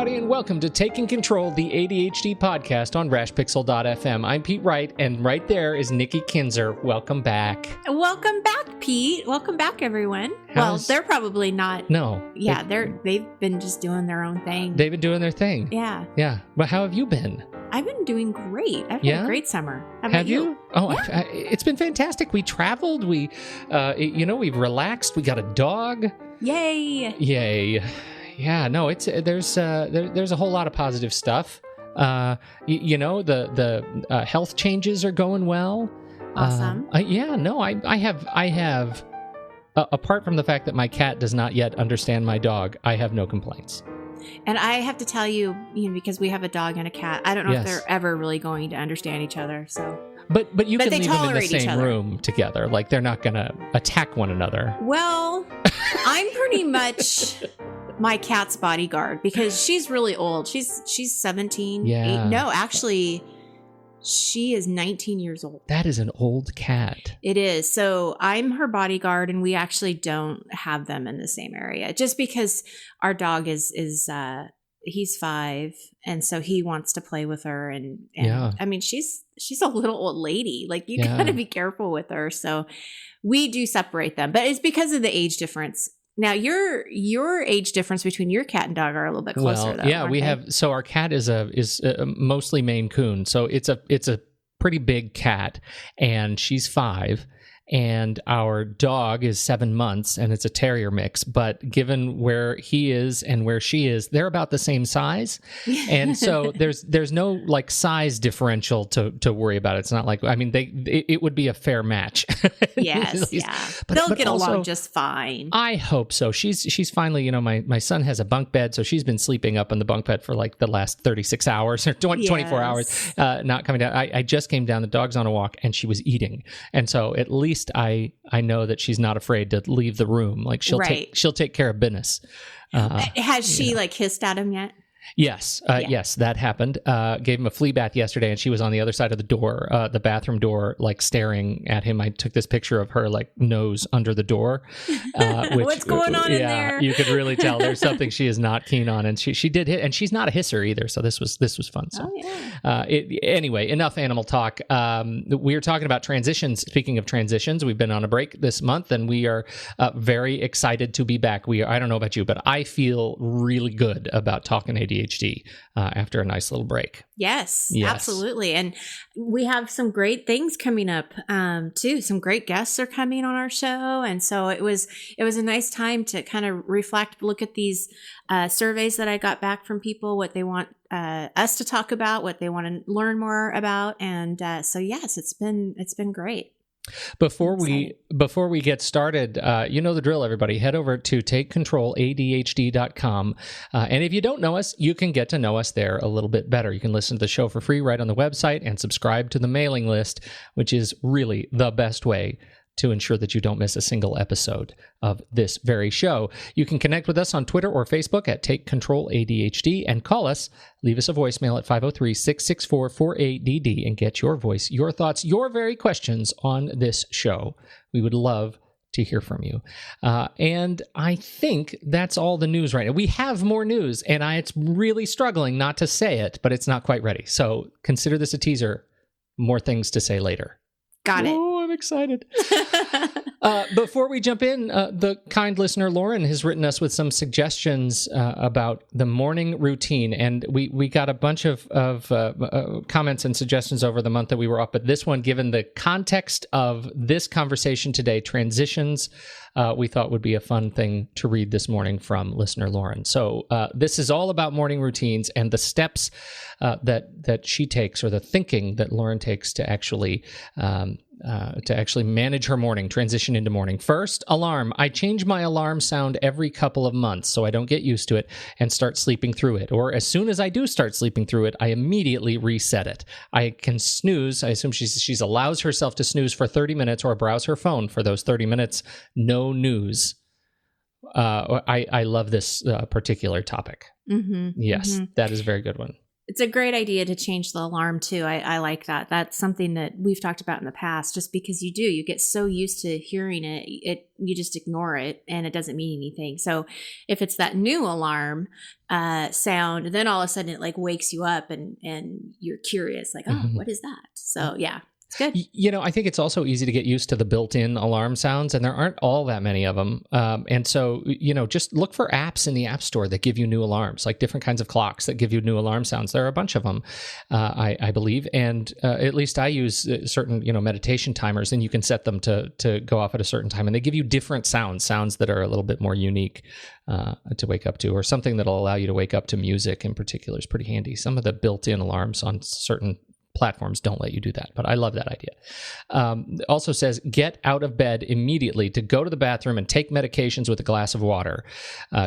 everybody, and welcome to Taking Control, the ADHD podcast on rashpixel.fm. I'm Pete Wright, and right there is Nikki Kinzer. Welcome back. Welcome back, Pete. Welcome back, everyone. Well, they're probably not. No. Yeah, they've been just doing their own thing. They've been doing their thing. Yeah. Yeah. But how have you been? I've been doing great. I've had a great summer. How about have you? Oh, yeah. It's been fantastic. We traveled. We've relaxed. We got a dog. Yay. Yeah, no, there's a whole lot of positive stuff. The health changes are going well. Awesome. I have apart from the fact that my cat does not yet understand my dog, I have no complaints. And I have to tell you, because we have a dog and a cat, I don't know if they're ever really going to understand each other. So, but you can leave them in the same room together. Like, they're not going to attack one another. Well, I'm pretty much my cat's bodyguard because she's really old. She's 17. Yeah. Actually, she is 19 years old. That is an old cat. It is. So I'm her bodyguard, and we actually don't have them in the same area just because our dog is he's 5, and so he wants to play with her. And I mean, she's a little old lady. Like, you gotta be careful with her. So we do separate them, but it's because of the age difference. Now, your age difference between your cat and dog are a little bit closer, though. Yeah, we have. So our cat is mostly Maine Coon. So it's a pretty big cat, and she's 5. And our dog is 7 months, and it's a terrier mix. But given where he is and where she is, they're about the same size, and so there's no like size differential to worry about. It's not like, I mean, it would be a fair match. Yes, yeah, but they'll get along just fine. I hope so. She's finally, my son has a bunk bed, so she's been sleeping up in the bunk bed for like the last 36 hours or 24 hours, not coming down. I just came down. The dog's on a walk, and she was eating, and so at least I know that she's not afraid to leave the room. Like, she'll take care of business. Has she like hissed at him yet? Yes. Yes, that happened. Gave him a flea bath yesterday, and she was on the other side of the door, the bathroom door, like staring at him. I took this picture of her like nose under the door. What's going on in there? You could really tell there's something she is not keen on, and she did hit, and she's not a hisser either. So this was fun. So anyway, enough animal talk. We are talking about transitions. Speaking of transitions, we've been on a break this month, and we are very excited to be back. I don't know about you, but I feel really good about talking ADHD after a nice little break. Yes, absolutely. And we have some great things coming up too. Some great guests are coming on our show. And so it was a nice time to kind of reflect, look at these surveys that I got back from people, what they want us to talk about, what they want to learn more about. And so, yes, it's been great. Before we get started, you know the drill, everybody. Head over to takecontroladhd.com. And if you don't know us, you can get to know us there a little bit better. You can listen to the show for free right on the website and subscribe to the mailing list, which is really the best way to ensure that you don't miss a single episode of this very show. You can connect with us on Twitter or Facebook at Take Control ADHD and call us. Leave us a voicemail at 503-664-48DD and get your voice, your thoughts, your very questions on this show. We would love to hear from you. And I think that's all the news right now. We have more news, and it's really struggling not to say it, but it's not quite ready. So consider this a teaser. More things to say later. Got it. Oh, I'm excited. Before we jump in, the kind listener Lauren has written us with some suggestions about the morning routine, and we got a bunch of comments and suggestions over the month that we were up. But this one, given the context of this conversation today, transitions, we thought would be a fun thing to read this morning from listener Lauren. So this is all about morning routines and the steps that she takes, or the thinking that Lauren takes to actually manage her morning, transition into morning. First, alarm. I change my alarm sound every couple of months so I don't get used to it and start sleeping through it. Or as soon as I do start sleeping through it, I immediately reset it. I can snooze. I assume she allows herself to snooze for 30 minutes or browse her phone for those 30 minutes. No news. I love this particular topic. Mm-hmm, yes, that is a very good one. It's a great idea to change the alarm too. I like that. That's something that we've talked about in the past. Just because you get so used to hearing it, you just ignore it and it doesn't mean anything. So if it's that new alarm sound, then all of a sudden it like wakes you up and you're curious, like, oh, what is that? So yeah. It's good. I think it's also easy to get used to the built-in alarm sounds, and there aren't all that many of them. And so, just look for apps in the App Store that give you new alarms, like different kinds of clocks that give you new alarm sounds. There are a bunch of them, I believe. And at least I use certain, meditation timers, and you can set them to go off at a certain time. And they give you different sounds that are a little bit more unique to wake up to, or something that'll allow you to wake up to music in particular is pretty handy. Some of the built-in alarms on certain platforms don't let you do that, but I love that idea. Also says, get out of bed immediately to go to the bathroom and take medications with a glass of water.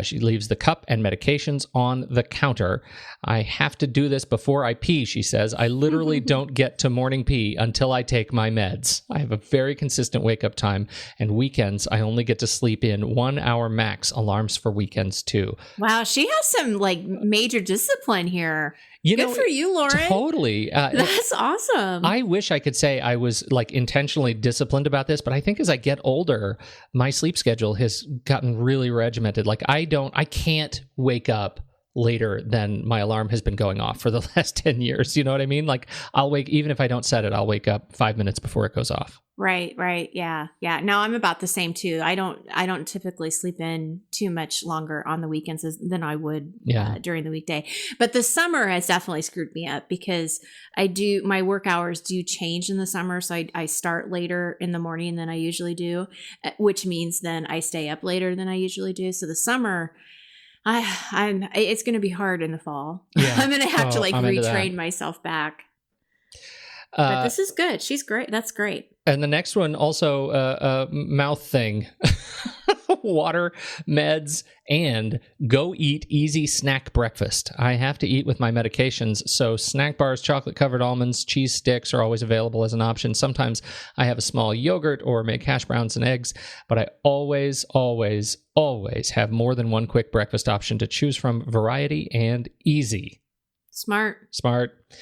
She leaves the cup and medications on the counter. I have to do this before I pee, she says. I literally don't get to morning pee until I take my meds. I have a very consistent wake-up time, and weekends I only get to sleep in 1 hour max. Alarms for weekends too. Wow, she has some like major discipline here. Good for you, Lauren. Totally. That's awesome. I wish I could say I was like intentionally disciplined about this, but I think as I get older, my sleep schedule has gotten really regimented. Like I can't wake up later than my alarm has been going off for the last 10 years. You know what I mean? Like I'll wake, even if I don't set it, I'll wake up 5 minutes before it goes off. Right. Yeah. No, I'm about the same too. I don't typically sleep in too much longer on the weekends than I would during the weekday. But the summer has definitely screwed me up because my work hours do change in the summer. So I start later in the morning than I usually do, which means then I stay up later than I usually do. So the summer, it's going to be hard in the fall. Yeah. I'm going to have to retrain myself back. But this is good. She's great. That's great. And the next one also a mouth thing. Water, meds, and go eat easy snack breakfast. I have to eat with my medications, so snack bars, chocolate-covered almonds, cheese sticks are always available as an option. Sometimes I have a small yogurt or make hash browns and eggs, but I always have more than one quick breakfast option to choose from. Variety and easy. Smart.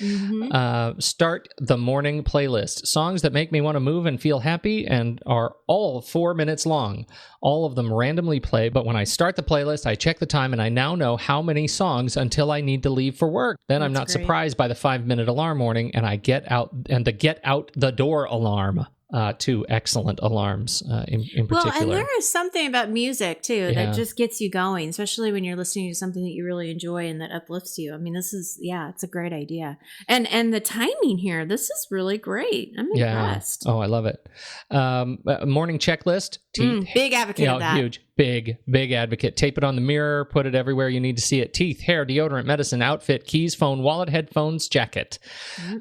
Mm-hmm. Start the morning playlist. Songs that make me want to move and feel happy and are all 4 minutes long. All of them randomly play, but when I start the playlist, I check the time and I now know how many songs until I need to leave for work. Then I'm not surprised by the 5-minute alarm warning, and I get out the door alarm. Two excellent alarms in particular. Well, and there is something about music too that just gets you going, especially when you're listening to something that you really enjoy and that uplifts you. I mean, it's a great idea. And the timing here, this is really great. I'm impressed. Oh, I love it. Morning checklist. Big advocate of that. Huge. Big advocate. Tape it on the mirror, put it everywhere you need to see it. Teeth, hair, deodorant, medicine, outfit, keys, phone, wallet, headphones, jacket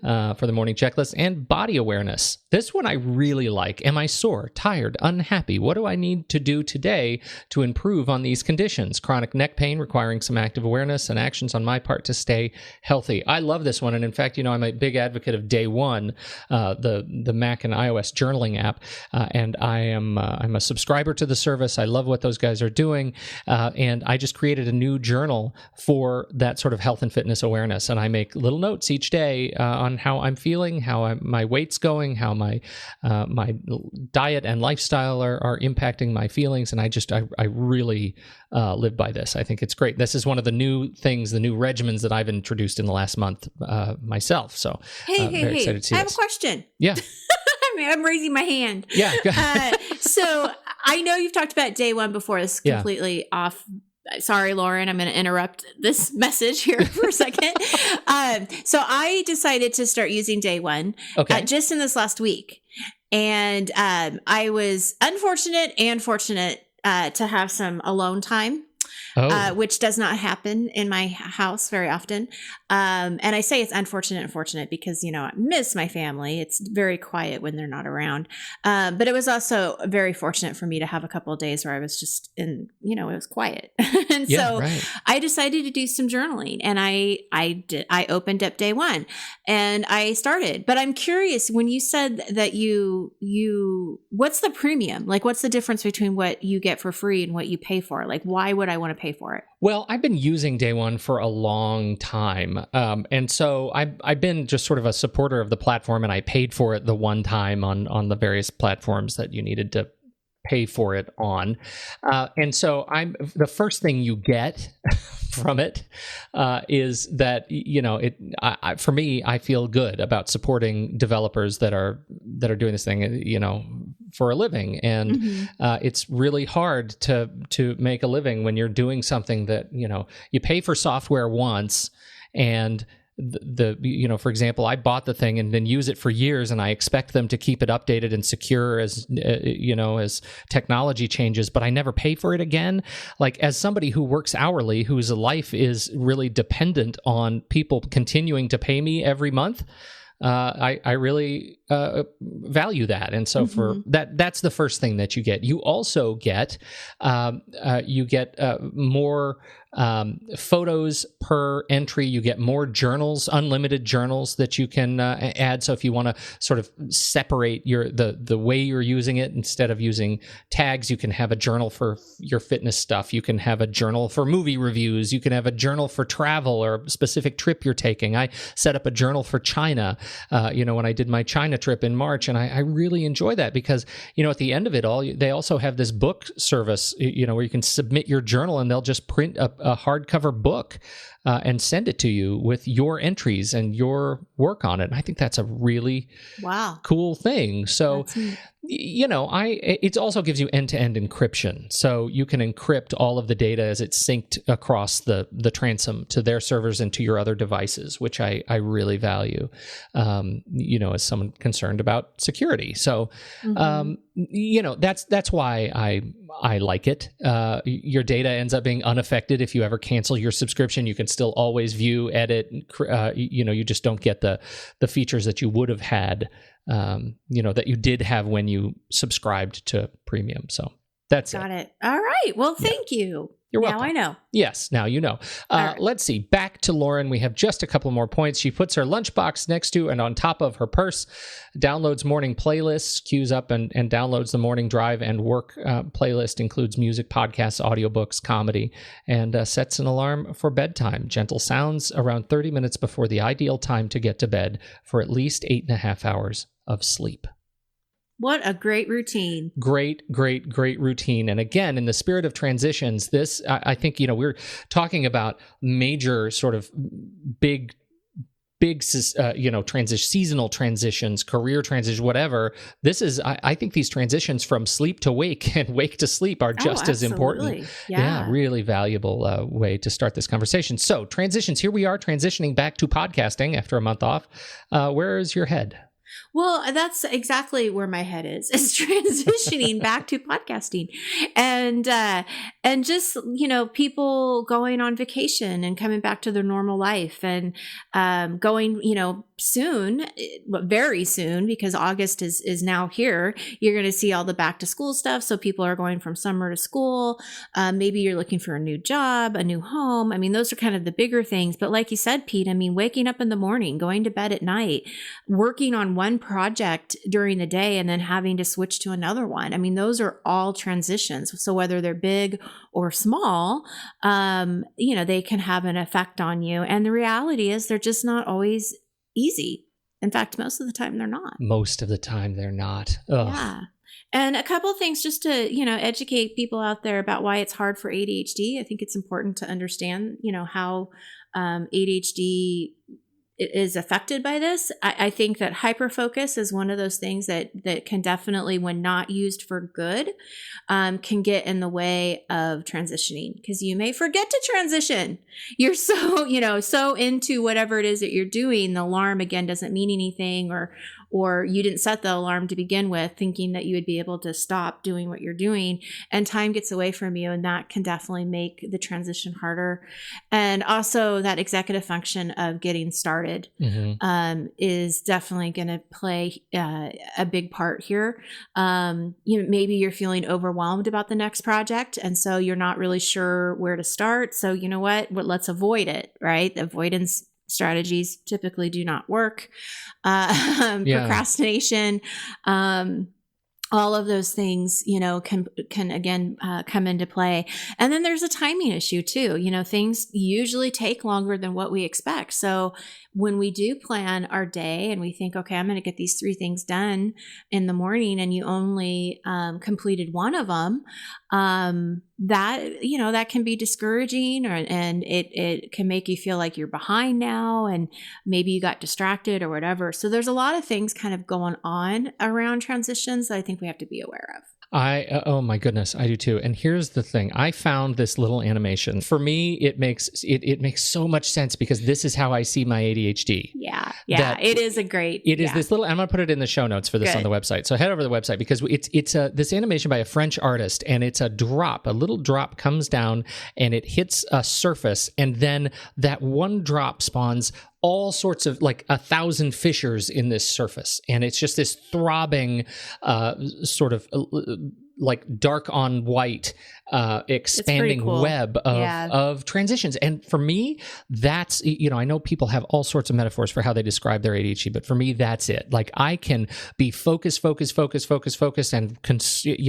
for the morning checklist. And body awareness. This one I really like. Am I sore, tired, unhappy? What do I need to do today to improve on these conditions? Chronic neck pain requiring some active awareness and actions on my part to stay healthy. I love this one. And in fact, I'm a big advocate of Day One, the Mac and iOS journaling app. And I'm a subscriber to the service. I love what those guys are doing. And I just created a new journal for that sort of health and fitness awareness. And I make little notes each day on how I'm feeling, how my weight's going, how my diet and lifestyle are impacting my feelings. And I really live by this. I think it's great. This is one of the new things, the new regimens that I've introduced in the last month myself. So very excited to see I have a question. Yeah. I'm raising my hand. Yeah. So I know you've talked about Day One before. This is completely off. Sorry, Lauren, I'm going to interrupt this message here for a second. So I decided to start using Day One just in this last week. And I was unfortunate and fortunate to have some alone time. Which does not happen in my house very often. And I say it's unfortunate and fortunate because, I miss my family. It's very quiet when they're not around. But it was also very fortunate for me to have a couple of days where I was just it was quiet. And I decided to do some journaling, and I opened up Day One and I started. But I'm curious, when you said that you what's the premium? Like, what's the difference between what you get for free and what you pay for? Like, why would I want to pay for it? Well, I've been using Day One for a long time. And so I've been just sort of a supporter of the platform, and I paid for it the one time on the various platforms that you needed to pay for it on. And so the first thing you get from it is that, for me, I feel good about supporting developers that are doing this thing, for a living. And it's really hard to make a living when you're doing something that, you pay for software once, and for example, I bought the thing and then use it for years, and I expect them to keep it updated and secure as technology changes, but I never pay for it again. Like, as somebody who works hourly, whose life is really dependent on people continuing to pay me every month, I really value that. And so for that's the first thing that you get. You also get more photos per entry. You get more journals, unlimited journals that you can add. So if you want to sort of separate the way you're using it, instead of using tags, you can have a journal for your fitness stuff. You can have a journal for movie reviews. You can have a journal for travel or a specific trip you're taking. I set up a journal for China, when I did my China trip in March, and I really enjoy that because, at the end of it all, they also have this book service, where you can submit your journal and they'll just print a hardcover book and send it to you with your entries and your work on it. And I think that's a really cool thing. So, it also gives you end-to-end encryption. So you can encrypt all of the data as it's synced across the transom to their servers and to your other devices, which I really value, as someone concerned about security. So, that's why I like it. Your data ends up being unaffected. If you ever cancel your subscription, you can still always view, edit, you just don't get the features that you would have had, that you did have when you subscribed to premium. So that's Got it. All right. Well, thank you. You're welcome. Now I know. Yes, now you know. Right. Let's see. Back to Lauren. We have just a couple more points. She puts her lunchbox next to and on top of her purse, downloads morning playlists, queues up and downloads the morning drive and work playlist, includes music, podcasts, audiobooks, comedy, and sets an alarm for bedtime. Gentle sounds around 30 minutes before the ideal time to get to bed for at least 8.5 hours of sleep. What a great routine. Great routine. And again, in the spirit of transitions, this, I think, we're talking about major sort of big seasonal transitions, career transitions, whatever. This is, I think these transitions from sleep to wake and wake to sleep are just as important. Yeah, really valuable way to start this conversation. So transitions, here we are transitioning back to podcasting after a month off. Where is your head? Well, that's exactly where my head is transitioning back to podcasting and just, people going on vacation and coming back to their normal life and, going, soon, very soon, because August is now here. You're going to see all the back to school stuff. So people are going from summer to school. Maybe you're looking for a new job, a new home. I mean, those are kind of the bigger things. But like you said, Pete, waking up in the morning, going to bed at night, working on one project during the day and then having to switch to another one. Those are all transitions. So whether they're big or small, they can have an effect on you. And the reality is they're just not always easy. In fact, most of the time they're not. Ugh. Yeah. And a couple of things just to, educate people out there about why it's hard for ADHD. I think it's important to understand, how ADHD is affected by this. I think that hyperfocus is one of those things that can definitely, when not used for good, can get in the way of transitioning, because you may forget to transition. You're so into whatever it is that you're doing. The alarm again doesn't mean anything, or you didn't set the alarm to begin with thinking that you would be able to stop doing what you're doing, and time gets away from you, and that can definitely make the transition harder. And also that executive function of getting started is definitely going to play a big part here. Maybe you're feeling overwhelmed about the next project, and so you're not really sure where to start. So you know what? Let's avoid it, right? Avoidance strategies typically do not work. Procrastination, all of those things, can again come into play. And then there's a timing issue too. Things usually take longer than what we expect. So when we do plan our day and we think, okay, I'm going to get these 3 things done in the morning, and you only completed one of them, that can be discouraging, and it can make you feel like you're behind now, and maybe you got distracted or whatever. So there's a lot of things kind of going on around transitions that I think we have to be aware of. Oh my goodness, I do too. And here's the thing. I found this little animation. For me, it makes so much sense, because this is how I see my ADHD. Yeah. It is a great. It is this little. I'm going to put it in the show notes for this on the website. So head over to the website, because it's this animation by a French artist, and it's a little drop comes down and it hits a surface, and then that one drop spawns all sorts of, like, 1,000 fissures in this surface. And it's just this throbbing sort of like dark on white expanding cool. web of transitions. And for me, that's, I know people have all sorts of metaphors for how they describe their ADHD, but for me, that's it. Like, I can be focused, and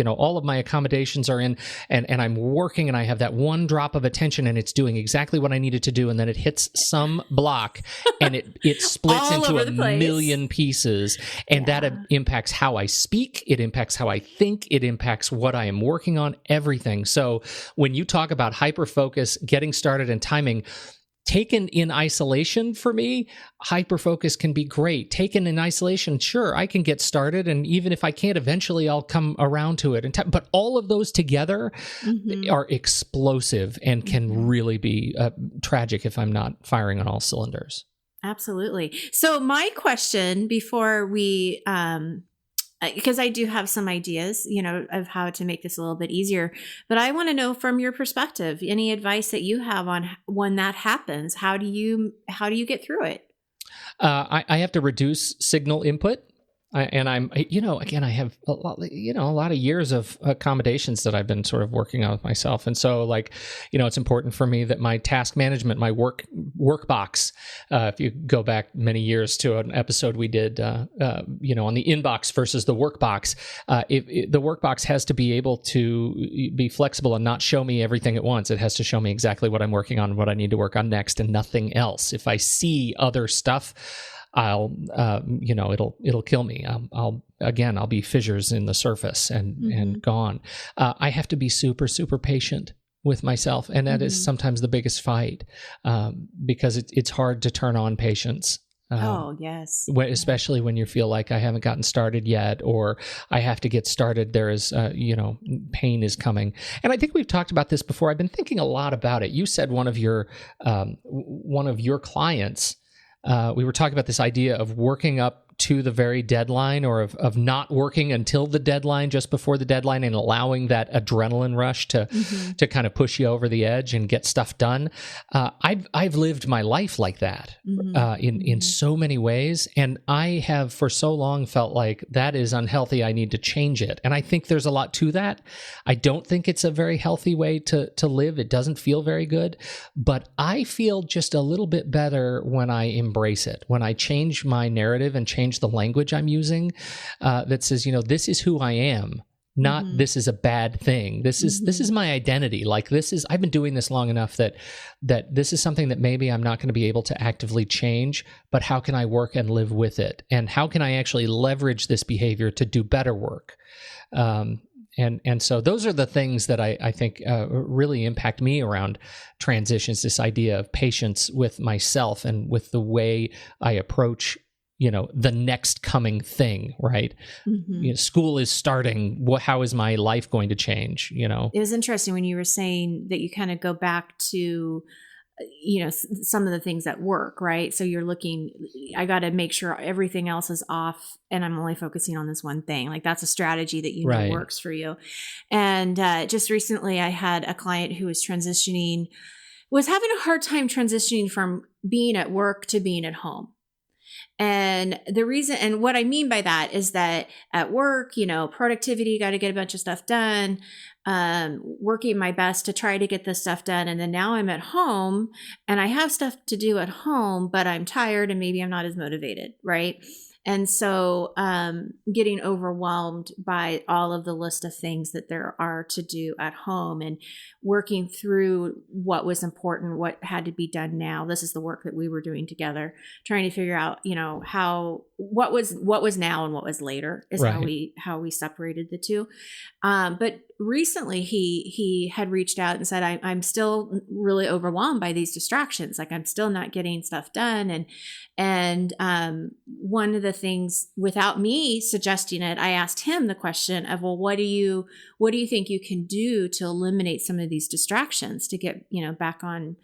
all of my accommodations are in, and I'm working, and I have that one drop of attention, and it's doing exactly what I need it to do. And then it hits some block and it splits into a million pieces. And that impacts how I speak. It impacts how I think. It impacts what I am working on, everything. So when you talk about hyperfocus, getting started, and timing, taken in isolation, for me, hyperfocus can be great. Taken in isolation, sure, I can get started, and even if I can't, eventually I'll come around to it. But all of those together are explosive and can really be tragic if I'm not firing on all cylinders. Absolutely. So my question before we, because I do have some ideas, of how to make this a little bit easier, but I want to know from your perspective, any advice that you have on when that happens. How do you get through it? I have to reduce signal input. And I'm, again, I have a lot of years of accommodations that I've been sort of working on with myself. And so, it's important for me that my task management, my work box, if you go back many years to an episode we did, on the inbox versus the work box, the work box has to be able to be flexible and not show me everything at once. It has to show me exactly what I'm working on and what I need to work on next, and nothing else. If I see other stuff, I'll, it'll kill me. I'll be fissures in the surface and gone. I have to be super, super patient with myself. And that is sometimes the biggest fight, because it's hard to turn on patience. Oh, yes. Especially when you feel like I haven't gotten started yet, or I have to get started. There is, pain is coming. And I think we've talked about this before. I've been thinking a lot about it. You said one of your clients, we were talking about this idea of working up to the very deadline, or of not working until the deadline, just before the deadline, and allowing that adrenaline rush to kind of push you over the edge and get stuff done. I've lived my life like that in so many ways, and I have for so long felt like that is unhealthy. I need to change it, and I think there's a lot to that. I don't think it's a very healthy way to live. It doesn't feel very good, but I feel just a little bit better when I embrace it, when I change my narrative and change the language I'm using, that says, this is who I am, not this is a bad thing. This is my identity. Like, I've been doing this long enough that this is something that maybe I'm not going to be able to actively change, but how can I work and live with it? And how can I actually leverage this behavior to do better work? And so those are the things that I think really impact me around transitions, this idea of patience with myself and with the way I approach the next coming thing, right? School is starting. How is my life going to change? It was interesting when you were saying that you kind of go back to, some of the things at work, right? So you're looking, I got to make sure everything else is off and I'm only focusing on this one thing. Like, that's a strategy that know works for you. And just recently I had a client who was having a hard time transitioning from being at work to being at home. And the reason, and what I mean by that is that at work, productivity, got to get a bunch of stuff done, working my best to try to get this stuff done. And then now I'm at home and I have stuff to do at home, but I'm tired and maybe I'm not as motivated, right? And so getting overwhelmed by all of the list of things that there are to do at home, and working through what was important, what had to be done now. This is the work that we were doing together, trying to figure out, what was now and what was later is Right. how we separated the two. But recently he had reached out and said, I'm still really overwhelmed by these distractions. Like, I'm still not getting stuff done. And one of the things, without me suggesting it, I asked him the question of, well, what do you think you can do to eliminate some of these distractions to get, back on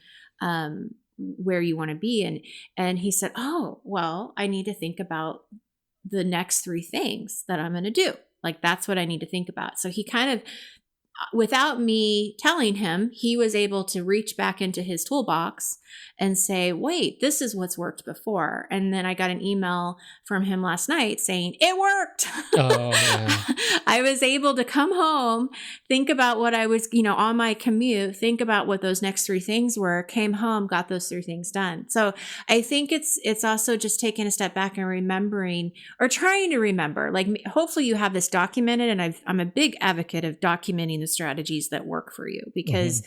where you want to be? And he said, oh, well, I need to think about the next 3 things that I'm going to do. Like, that's what I need to think about. So he kind of, without me telling him, he was able to reach back into his toolbox and say, wait, this is what's worked before. And then I got an email from him last night saying, it worked. Oh, yeah. I was able to come home, think about what I was, on my commute, think about what those next 3 things were, came home, got those 3 things done. So I think it's also just taking a step back and remembering, or trying to remember, like, hopefully you have this documented. And I'm a big advocate of documenting the strategies that work for you, because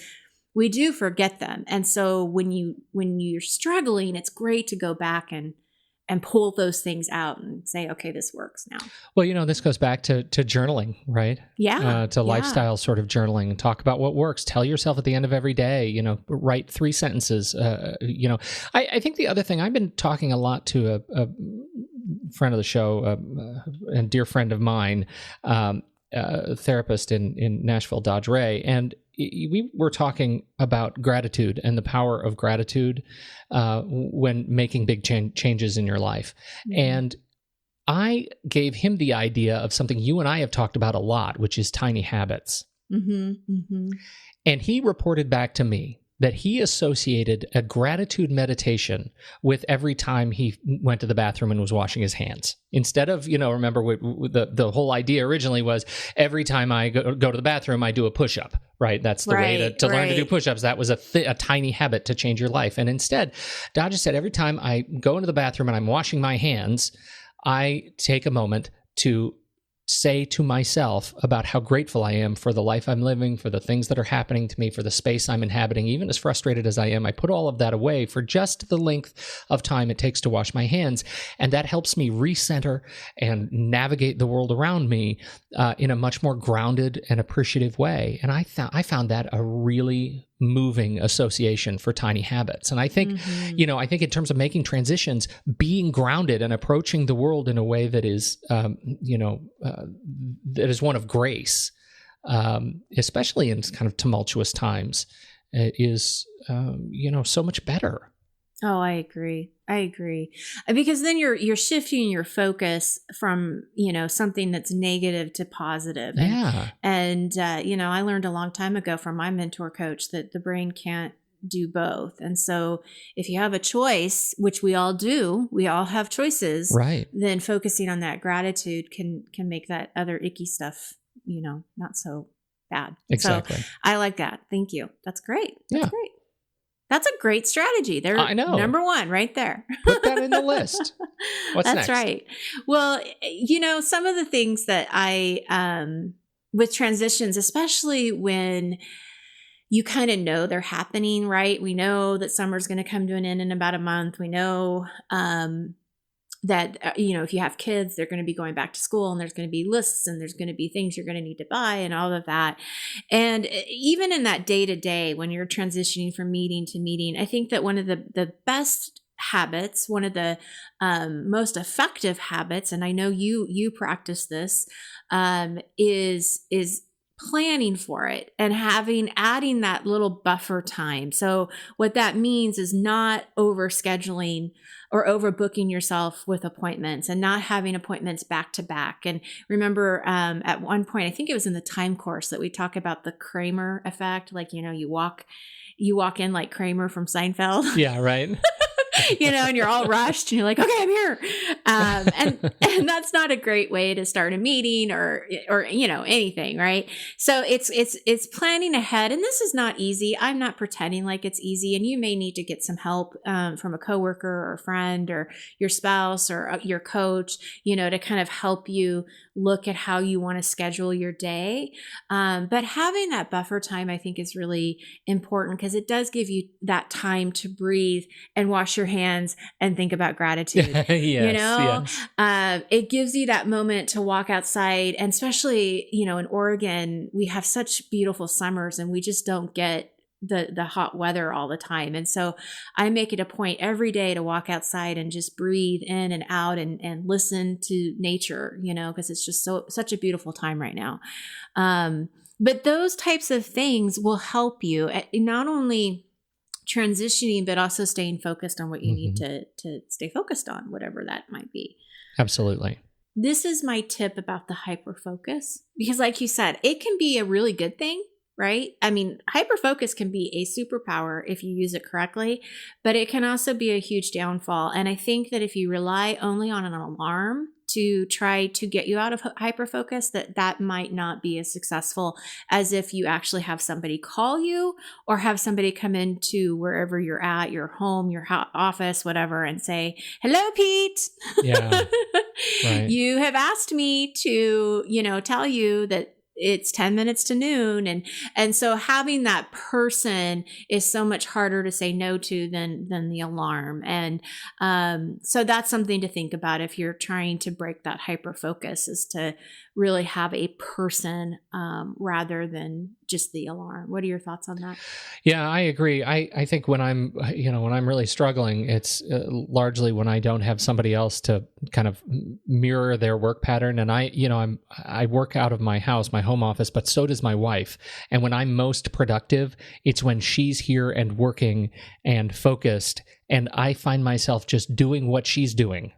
we do forget them. And so when you're struggling, it's great to go back and pull those things out and say, okay, this works now. Well, this goes back to journaling, right? Yeah. To lifestyle sort of journaling. Talk about what works. Tell yourself at the end of every day, write 3 sentences. I think the other thing, I've been talking a lot to a friend of the show, and dear friend of mine, a therapist in Nashville, Dodge Ray, and we were talking about gratitude and the power of gratitude when making big changes in your life. Mm-hmm. And I gave him the idea of something you and I have talked about a lot, which is tiny habits. Mm-hmm. Mm-hmm. And he reported back to me that he associated a gratitude meditation with every time he went to the bathroom and was washing his hands. Instead of, remember the whole idea originally was, every time I go to the bathroom, I do a push-up, right? That's the way to learn to do push-ups. That was a tiny habit to change your life. And instead, Dodger said, every time I go into the bathroom and I'm washing my hands, I take a moment to say to myself about how grateful I am for the life I'm living, for the things that are happening to me, for the space I'm inhabiting. Even as frustrated as I am, I put all of that away for just the length of time it takes to wash my hands. And that helps me recenter and navigate the world around me in a much more grounded and appreciative way. And I found that a really moving association for tiny habits. And I think, I think in terms of making transitions, being grounded and approaching the world in a way that is, that is one of grace, especially in kind of tumultuous times, is, so much better. Oh, I agree. Because then you're shifting your focus from, something that's negative to positive. And I learned a long time ago from my mentor coach that the brain can't do both. And so if you have a choice, which we all do, we all have choices, right? Then focusing on that gratitude can make that other icky stuff, not so bad. Exactly. So I like that. Thank you. That's great. That's great. That's a great strategy. I know. Number 1 right there. Put that in the list. What's That's next? Right. Well, some of the things that with transitions, especially when you kind of know they're happening, right? We know that summer's going to come to an end in about a month. We know that, if you have kids, they're going to be going back to school, and there's going to be lists, and there's going to be things you're going to need to buy and all of that. And even in that day to day, when you're transitioning from meeting to meeting, I think that one of the best habits, one of the most effective habits, and I know you practice this, is planning for it and adding that little buffer time. So what that means is not overscheduling or overbooking yourself with appointments, and not having appointments back to back. And remember, at one point, I think it was in the time course, that we talk about the Kramer effect. Like, you walk in like Kramer from Seinfeld. Yeah, right. and you're all rushed and you're like, okay, I'm here. And that's not a great way to start a meeting or anything. Right. So it's planning ahead, and this is not easy. I'm not pretending like it's easy, and you may need to get some help from a coworker or a friend or your spouse or your coach, to kind of help you look at how you want to schedule your day. But having that buffer time, I think, is really important because it does give you that time to breathe and wash your hands and think about gratitude. Yes. It gives you that moment to walk outside, and especially, in Oregon, we have such beautiful summers and we just don't get the hot weather all the time. And so I make it a point every day to walk outside and just breathe in and out and listen to nature, because it's just such a beautiful time right now. But those types of things will help you at not only transitioning, but also staying focused on what you need to stay focused on, whatever that might be. Absolutely. This is my tip about the hyperfocus, because like you said, it can be a really good thing, right? I mean, hyperfocus can be a superpower if you use it correctly, but it can also be a huge downfall. And I think that if you rely only on an alarm to try to get you out of hyperfocus, that might not be as successful as if you actually have somebody call you or have somebody come into wherever you're at, your home, your office, whatever, and say, hello, Pete. Yeah. Right. You have asked me to, tell you that it's 10 minutes to noon. And so having that person is so much harder to say no to than the alarm. And so that's something to think about if you're trying to break that hyper focus, is to really have a person rather than just the alarm. What are your thoughts on that? Yeah, I agree. I think when I'm really struggling, it's largely when I don't have somebody else to kind of mirror their work pattern. And I work out of my house, my home office, but so does my wife. And when I'm most productive, it's when she's here and working and focused, and I find myself just doing what she's doing.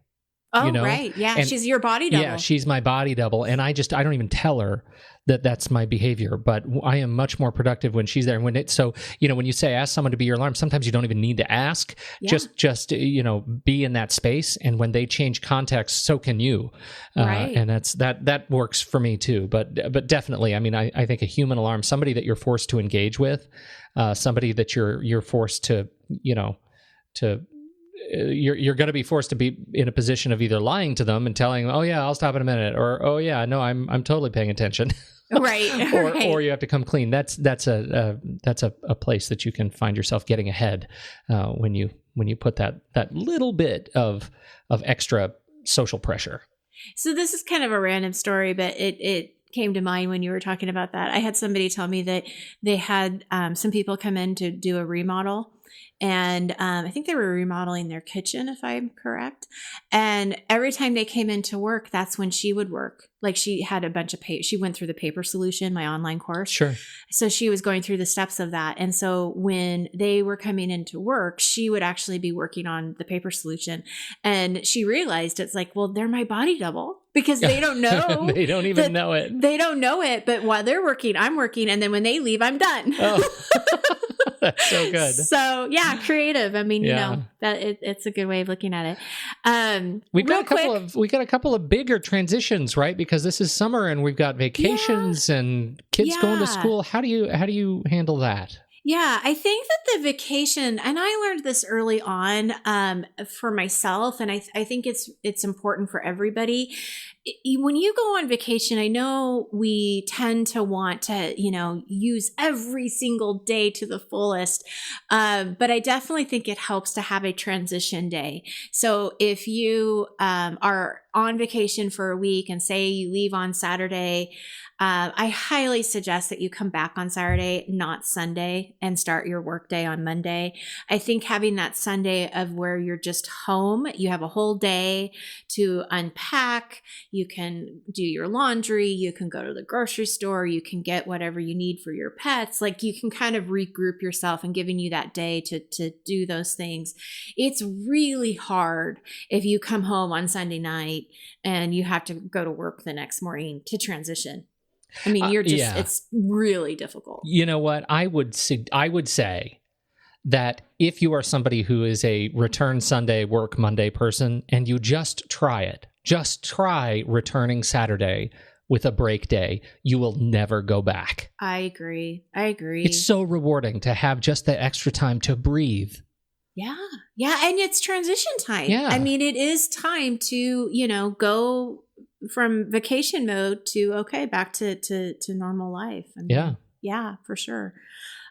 Oh, right. Yeah. And she's your body double. Yeah, she's my body double. And I don't even tell her that that's my behavior, but I am much more productive when she's there. And when when you say ask someone to be your alarm, sometimes you don't even need to ask. Yeah. Just be in that space. And when they change context, so can you. Right. And that works for me too. But definitely, I mean, I think a human alarm, somebody that you're forced to engage with, somebody that you're forced to, you're going to be forced to be in a position of either lying to them and telling them, oh yeah, I'll stop in a minute, or oh yeah, no, I'm totally paying attention. Right. Or you have to come clean. That's a place that you can find yourself getting ahead when you put that little bit of extra social pressure. So this is kind of a random story, but it came to mind when you were talking about that. I had somebody tell me that they had some people come in to do a remodel. And I think they were remodeling their kitchen, if I'm correct. And every time they came into work, that's when she would work. Like she had a bunch of she went through the paper solution, my online course. Sure. So she was going through the steps of that. And so when they were coming into work, she would actually be working on the paper solution. And she realized it's like, well, they're my body double. Because they don't know. They don't even know it. They don't know it. But while they're working, I'm working. And then when they leave, I'm done. Oh, that's so good. So yeah, creative. I mean, it's a good way of looking at it. We got a couple of bigger transitions, right? Because this is summer and we've got vacations and kids going to school. How do you handle that? Yeah, I think that the vacation, and I learned this early on for myself, and I think it's important for everybody. When you go on vacation, I know we tend to want to, use every single day to the fullest, but I definitely think it helps to have a transition day. So if you are on vacation for a week and say you leave on Saturday, I highly suggest that you come back on Saturday, not Sunday, and start your workday on Monday. I think having that Sunday of where you're just home, you have a whole day to unpack, you can do your laundry, you can go to the grocery store, you can get whatever you need for your pets. Like you can kind of regroup yourself and giving you that day to do those things. It's really hard if you come home on Sunday night and you have to go to work the next morning to transition. I mean, it's really difficult. You know what? I would say that if you are somebody who is a return Sunday, work Monday person, and you just try returning Saturday with a break day, you will never go back. I agree. It's so rewarding to have just the extra time to breathe. Yeah. And it's transition time. Yeah. I mean, it is time to, go from vacation mode to, okay, back to normal life. I mean, yeah, for sure.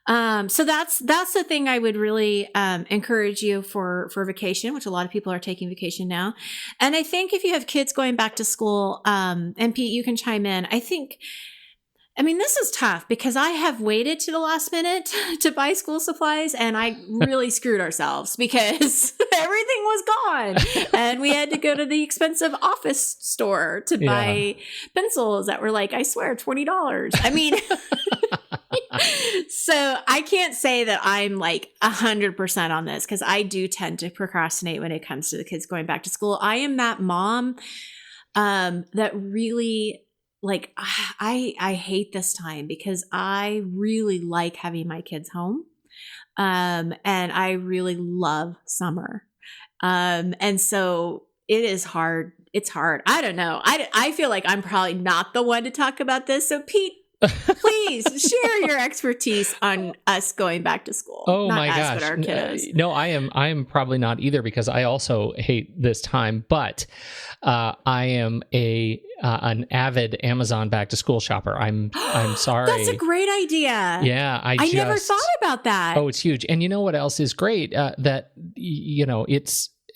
So that's the thing I would really encourage you for vacation, which a lot of people are taking vacation now. And I think if you have kids going back to school, and Pete, you can chime in. This is tough because I have waited to the last minute to buy school supplies, and I really screwed ourselves because everything was gone and we had to go to the expensive office store to buy pencils that were like, I swear, $20. I mean, so I can't say that I'm like 100% on this because I do tend to procrastinate when it comes to the kids going back to school. I am that mom that really... like, I hate this time because I really like having my kids home. And I really love summer. And so it is hard. It's hard. I don't know. I feel like I'm probably not the one to talk about this. So Pete, please share your expertise on us going back to school. Oh not my us, gosh. but our kiddos. No, I am probably not either because I also hate this time, but I am an avid Amazon back to school shopper. I'm sorry. That's a great idea. Yeah, I never thought about that. Oh, it's huge. And you know what else is great? That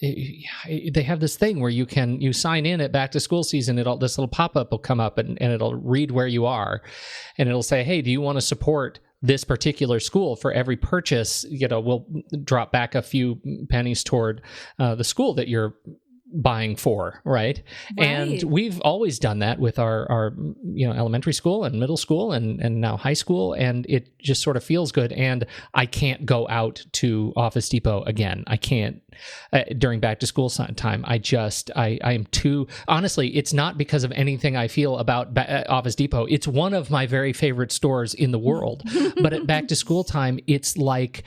they have this thing where you sign in at back to school season. This little pop-up will come up and it'll read where you are, and it'll say, hey, do you want to support this particular school? For every purchase, we'll drop back a few pennies toward the school that you're buying for, right? And we've always done that with our elementary school and middle school and now high school, and it just sort of feels good. And I can't go out to Office Depot again. I can't during back to school time. I am too, honestly, it's not because of anything I feel about Office Depot. It's one of my very favorite stores in the world. But at back to school time, it's like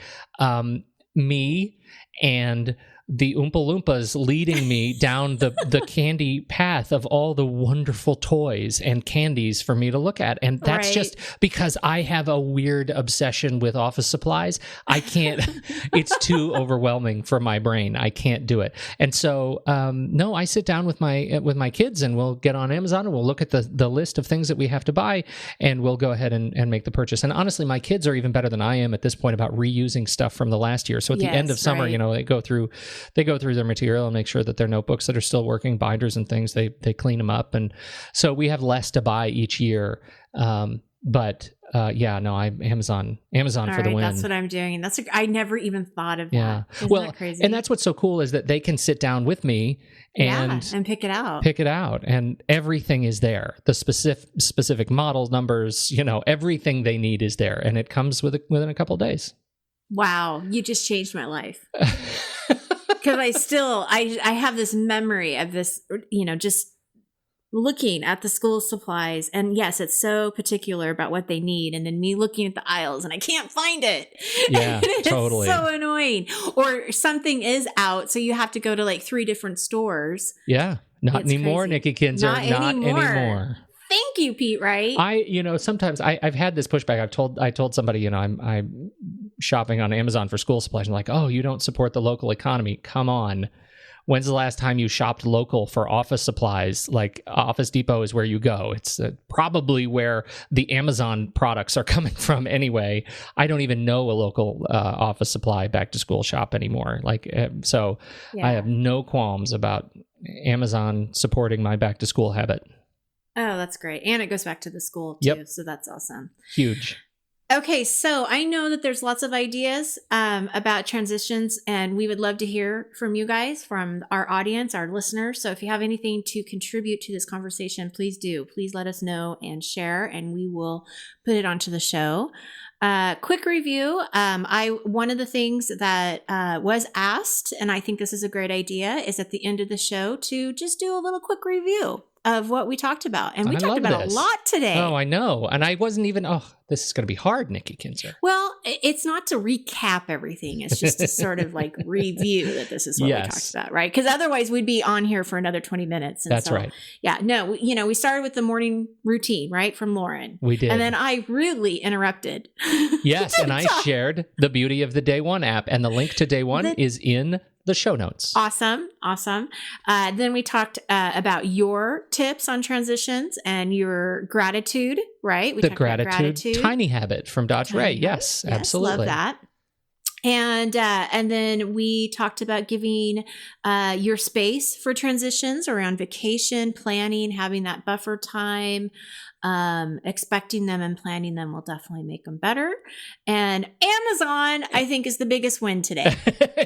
me and the Oompa Loompas leading me down the candy path of all the wonderful toys and candies for me to look at. And that's just because I have a weird obsession with office supplies. I can't, it's too overwhelming for my brain. I can't do it. And so, no, I sit down with my kids and we'll get on Amazon and we'll look at the list of things that we have to buy and we'll go ahead and make the purchase. And honestly, my kids are even better than I am at this point about reusing stuff from the last year. So at the end of summer, they go through their material and make sure that their notebooks that are still working, binders and things, they clean them up. And so we have less to buy each year. I'm Amazon for the win. That's what I'm doing. And I never even thought of that. Isn't that crazy? And that's what's so cool is that they can sit down with me and pick it out. And everything is there. The specific model numbers, everything they need is there. And it comes within a couple of days. Wow. You just changed my life. Because I have this memory of this, just looking at the school supplies. And yes, it's so particular about what they need. And then me looking at the aisles and I can't find it. Yeah, totally. It's so annoying. Or something is out. So you have to go to like 3 different stores. Yeah. Not anymore, crazy. Nikki Kinzer. Not anymore. Thank you, Pete, right? Sometimes I've had this pushback. I told somebody, I'm shopping on Amazon for school supplies. And like, oh, you don't support the local economy. Come on. When's the last time you shopped local for office supplies? Like Office Depot is where you go. It's probably where the Amazon products are coming from anyway. I don't even know a local office supply back to school shop anymore. I have no qualms about Amazon supporting my back to school habit. Oh, that's great. And it goes back to the school too. Yep. So that's awesome. Huge. Okay, so I know that there's lots of ideas about transitions, and we would love to hear from you guys, from our audience, our listeners. So if you have anything to contribute to this conversation, please do. Please let us know and share, and we will put it onto the show. Quick review. One of the things that was asked, and I think this is a great idea, is at the end of the show to just do a little quick review of what we talked about. And we I talked love about this. a lot today. Oh, I know. And I wasn't even, this is going to be hard, Nikki Kinzer. Well, it's not to recap everything. It's just to sort of like review that this is what we talked about, right? Because otherwise we'd be on here for another 20 minutes. And That's right. Yeah, no, we started with the morning routine, right? From Lauren. We did. And then I rudely interrupted. Yes, and I shared the beauty of the Day One app, and the link to Day One is in the show notes. Awesome. Then we talked about your tips on transitions and your gratitude, right? We the talked about gratitude tiny habit from Dodge Ray. Yes, absolutely. Love that. And then we talked about giving your space for transitions around vacation, planning, having that buffer time. Expecting them and planning them will definitely make them better. And Amazon, I think, is the biggest win today.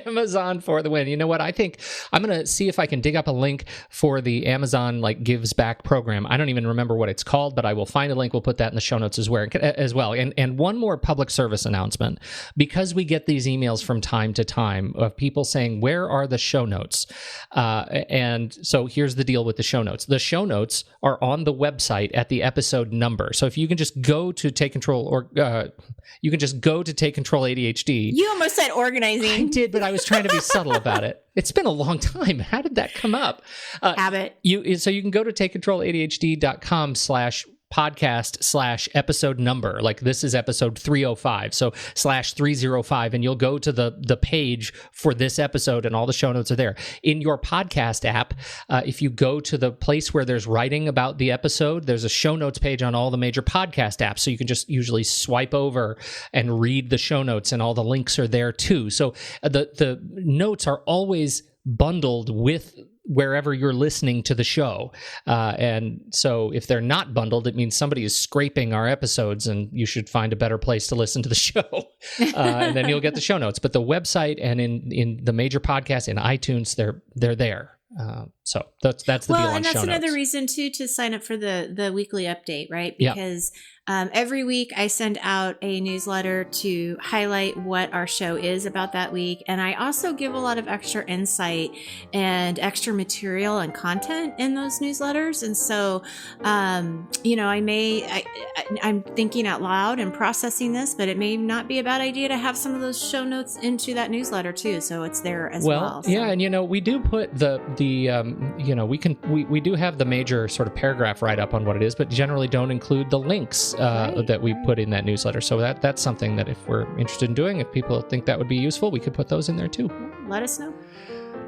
Amazon for the win. You know what? I think I'm going to see if I can dig up a link for the Amazon Gives Back program. I don't even remember what it's called, but I will find a link. We'll put that in the show notes as well. And one more public service announcement, because we get these emails from time to time of people saying, where are the show notes? And so here's the deal with the show notes. The show notes are on the website at the episode number. So if you can just go to Take Control, or you can just go to Take Control ADHD. You almost said organizing. I did, but I was trying to be subtle about it. It's been a long time. How did that come up? Habit. So you can go to takecontroladhd.com/podcast/episode number. Like this is episode 305. So /305. And you'll go to the page for this episode, and all the show notes are there. In your podcast app, if you go to the place where there's writing about the episode, there's a show notes page on all the major podcast apps. So you can just usually swipe over and read the show notes, and all the links are there too. So the notes are always bundled with wherever you're listening to the show. And so if they're not bundled, it means somebody is scraping our episodes, and you should find a better place to listen to the show. And then you'll get the show notes. But the website and in the major podcasts, in iTunes, they're there. So that's the deal on show notes. Well, and that's another reason too to sign up for the weekly update, right? Because every week I send out a newsletter to highlight what our show is about that week, and I also give a lot of extra insight and extra material and content in those newsletters. And so, I'm thinking out loud and processing this, but it may not be a bad idea to have some of those show notes into that newsletter too, so it's there as well. So. Yeah, and we do put we do have the major sort of paragraph write up on what it is, but generally don't include the links that we put in that newsletter. So that's something that if we're interested in doing, if people think that would be useful, we could put those in there too. Let us know.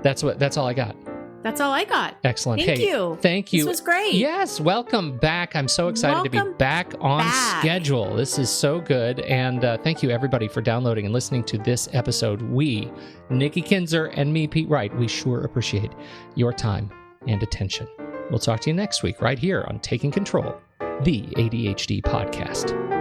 That's all I got. That's all I got. Excellent. Thank you. Thank you. This was great. Yes, welcome back. I'm so excited to be back on schedule. This is so good. And thank you, everybody, for downloading and listening to this episode. We, Nikki Kinzer and me, Pete Wright, we sure appreciate your time and attention. We'll talk to you next week right here on Taking Control, the ADHD podcast.